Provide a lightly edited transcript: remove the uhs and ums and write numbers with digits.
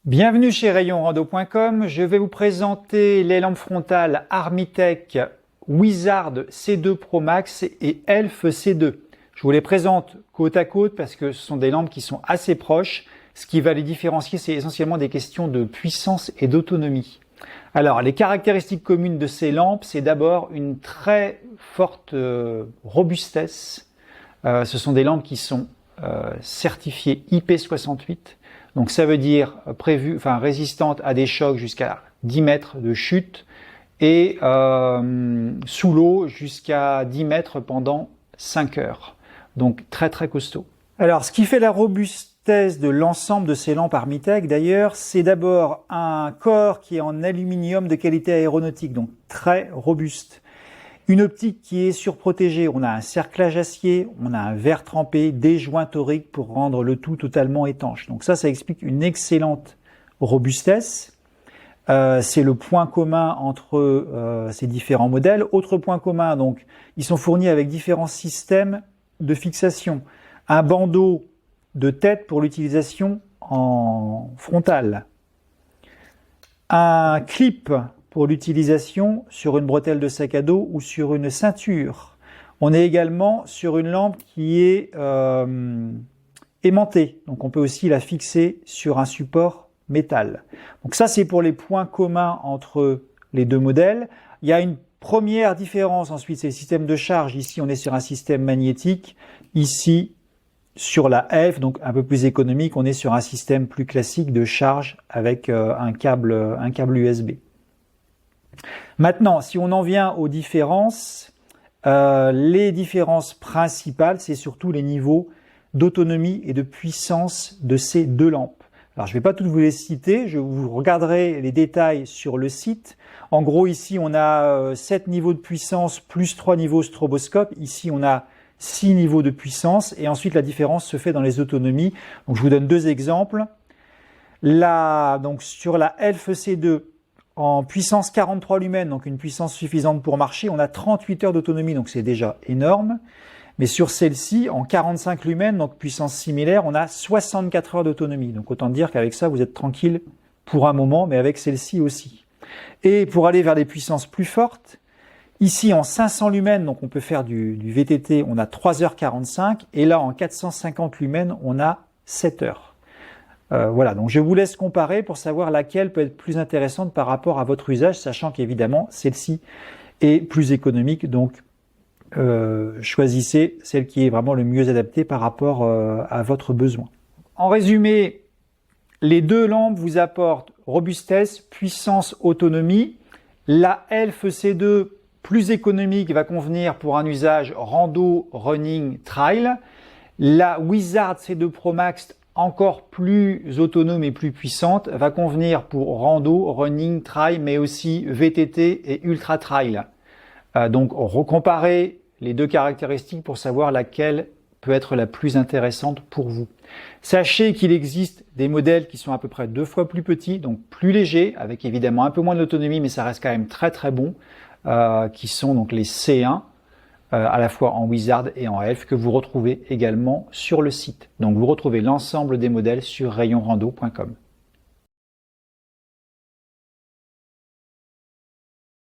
Bienvenue chez rayonrando.com. Je vais vous présenter les lampes frontales Armitech Wizard C2 Pro Max et Elf C2. Je vous les présente côte à côte parce que ce sont des lampes qui sont assez proches. Ce qui va les différencier, c'est essentiellement des questions de puissance et d'autonomie. Alors, les caractéristiques communes de ces lampes, c'est d'abord une très forte robustesse. Ce sont des lampes qui sont certifiées IP68. Donc ça veut dire résistante à des chocs jusqu'à 10 mètres de chute et sous l'eau jusqu'à 10 mètres pendant 5 heures. Donc très très costaud. Alors ce qui fait la robustesse de l'ensemble de ces lampes Armitech d'ailleurs, c'est d'abord un corps qui est en aluminium de qualité aéronautique, donc très robuste. Une optique qui est surprotégée, on a un cerclage acier, on a un verre trempé, des joints toriques pour rendre le tout totalement étanche. Donc ça explique une excellente robustesse. C'est le point commun entre ces différents modèles. Autre point commun, donc, ils sont fournis avec différents systèmes de fixation. Un bandeau de tête pour l'utilisation en frontale. Un clip pour l'utilisation sur une bretelle de sac à dos ou sur une ceinture. On est également sur une lampe qui est aimantée, donc on peut aussi la fixer sur un support métal. Donc ça c'est pour les points communs entre les deux modèles. Il y a une première différence ensuite, c'est le système de charge. Ici on est sur un système magnétique, ici sur la Elf, donc un peu plus économique, on est sur un système plus classique de charge avec un câble USB. Maintenant, si on en vient aux différences, les différences principales, c'est surtout les niveaux d'autonomie et de puissance de ces deux lampes. Alors, je ne vais pas toutes vous les citer, vous regarderez les détails sur le site. En gros, ici, on a 7 niveaux de puissance plus 3 niveaux stroboscope. Ici, on a 6 niveaux de puissance et ensuite, la différence se fait dans les autonomies. Donc, je vous donne deux exemples. Donc, sur la Elf C2, en puissance 43 lumens, donc une puissance suffisante pour marcher, on a 38 heures d'autonomie, donc c'est déjà énorme. Mais sur celle-ci, en 45 lumens, donc puissance similaire, on a 64 heures d'autonomie. Donc autant dire qu'avec ça, vous êtes tranquille pour un moment, mais avec celle-ci aussi. Et pour aller vers des puissances plus fortes, ici en 500 lumens, donc on peut faire du VTT, on a 3h45, et là en 450 lumens, on a 7 heures. Voilà, donc je vous laisse comparer pour savoir laquelle peut être plus intéressante par rapport à votre usage, sachant qu'évidemment, celle-ci est plus économique, donc choisissez celle qui est vraiment le mieux adaptée par rapport à votre besoin. En résumé, les deux lampes vous apportent robustesse, puissance, autonomie. La Elf C2 plus économique va convenir pour un usage rando, running, trail. La Wizard C2 Pro Max encore plus autonome et plus puissante, va convenir pour rando, running, trail, mais aussi VTT et ultra trail. Donc, recomparez les deux caractéristiques pour savoir laquelle peut être la plus intéressante pour vous. Sachez qu'il existe des modèles qui sont à peu près 2 fois plus petits, donc plus légers, avec évidemment un peu moins d'autonomie, mais ça reste quand même très très bon, qui sont donc les C1, à la fois en Wizard et en Elf, que vous retrouvez également sur le site. Donc vous retrouvez l'ensemble des modèles sur rayonrando.com.